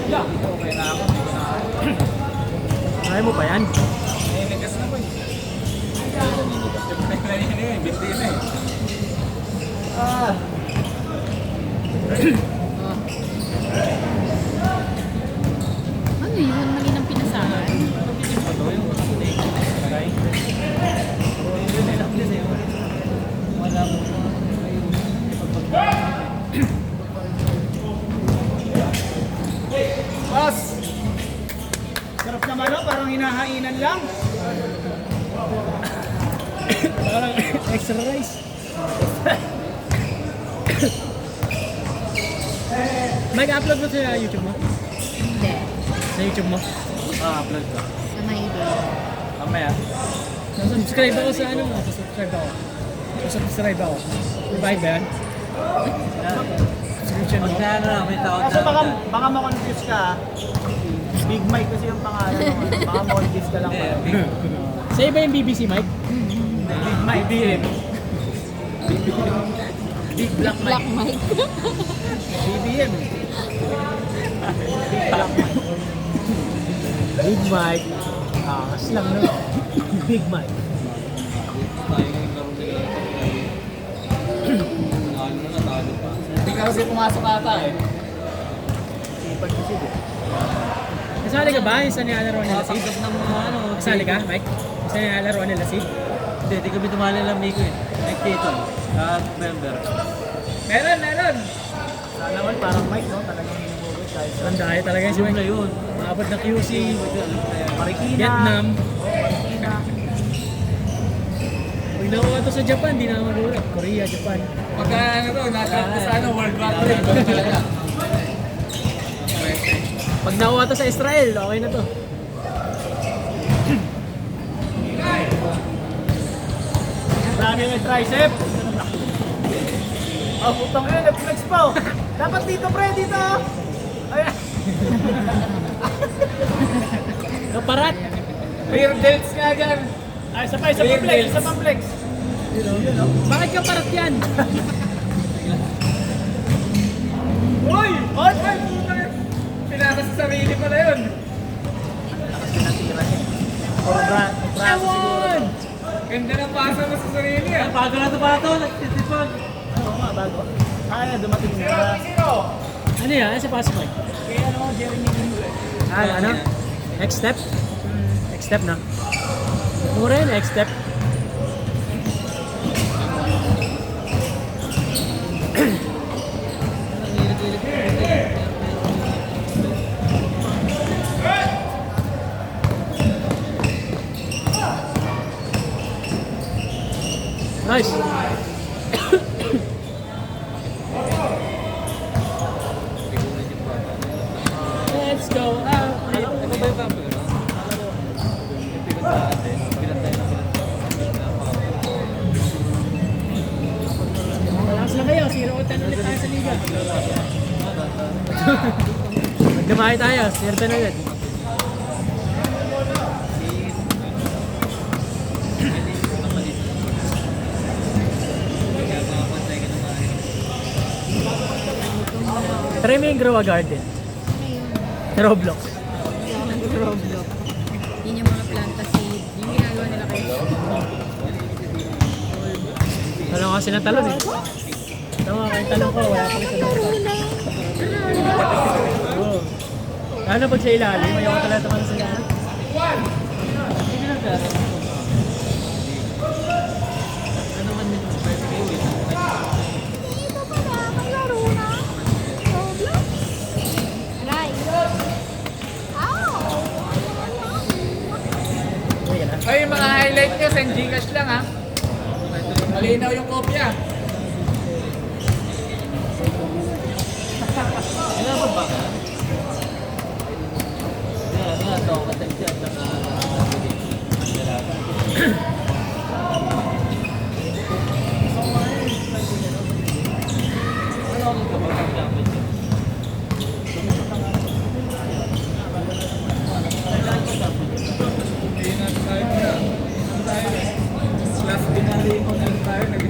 Okay na ako, hindi ko na ako. Kaya mo pa yan? Niligas na ko eh. Niligas na yun, binti na eh. Ano yun? Mali ng pinasahan? Pagkitin pa to, yung mga steak. Karay. Yun eh, lapis eh. Wala mo. Boss! Sarap naman no? Parang hinahainan lang. Parang extra rice. Mag-upload mo sa YouTube mo? Hindi. Sa YouTube mo? Upload ka. Sa my day. Mamaya. Subscribe ako sa ano mo? Subscribe ako. Subscribe ako. Revive ba yan? Subscription mo? Pag na ano lang, may taon Kaso baka makonfuse ka. Big Mike kasi yung pangalan mo. Baka makonfuse ka lang. Hindi, Sa iba yung BBC mic? Big Mike. BBM. Big Black Black Mike. mic. BBM. Big Black Mike. Big mic. Kas lang no? Big mic. Hindi ka kasi pumasok ata eh. Sipag kasi eh. Kasali ka ba? Isa nilalaro nila si? Nakasagap ng mga ano. Kasali ka, Mike? Isa nilalaro nila si? Hindi, di kami tumali lang Miko eh. Like dito. Member. Meron! Sana naman parang Mike no? Talagang hinumugod kahit sa Tandaan talaga si Yun na Mike. yun. Maabot na QC, Marikina. Vietnam. Marikina. Pag nakuha to sa Japan, di na magulat. Korea, Japan. Pagka ano to, nasa World War Pag nakuha to sa Israel, okay na to. Marami may tricep. Oh, putang ina, nag-flex pa oh. Dapat dito, pre, dito. Ayan. Kaparat! Rear delts nga dyan. Ay, isa pa Rear flex, delts. isa pa flex. Yun oh. Bakit kaparat yan? Uy! Oy! Ay, putang ina. Pinasa sa sarili pala yun. Lakas pinatira niya. Puro braso siguro. Ewan! Ganda ng pasa mo sa sarili ah. Bago na ito ba ito? Nagtitipag. Oo nga, bago. Kaya dumating na. Ano yan? Ano sa pasok Mike? Kaya ano, Jeremy Gingle. Ano? Next step? Next step na. Mura yun, next step. Nice. Let's go out. Ito ba yung camper? Malakas lang kayo. 0-10 ulit tayo sa liga. Magdamay tayo. 0-10 ulit. Try mo yung grow a garden. Sa Roblox. Roblox. Yun yung mga planta seed. Yung ginagawa nila kayo. Talong kasi ng talon eh. Tama kayo talong ko. Wala pa rin talong. Oo. Lalo pag sa ilalim, ayaw ko talaga naman sa ilalim. Ano man yun? Pwede kayo eh. Dito pa na. May laro na. Roblox. Aray. Ow! Okay na. Ay, yung mga highlight nyo, send Gcash lang ha. Malinaw yung kopya. Ano ba ba? Ano ito? Katag siya. Ano ang kapag gamit yun? Last binali ko ng tayo, nag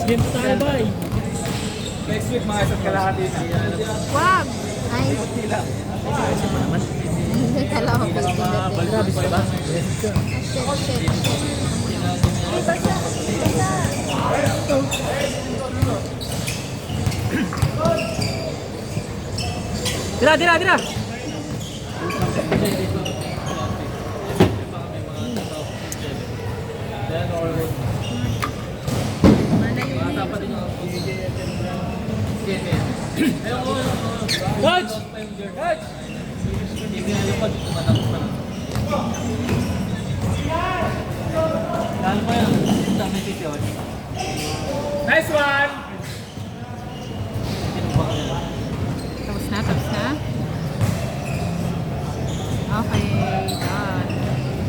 Next game tayo, bye. Next week, mga isa't kalahati na. Wag! Ay, Ayusin mo naman. hindi kala ko pag Grabe siya ba? Shit. Ay, basa. Tira! Coach! Coach!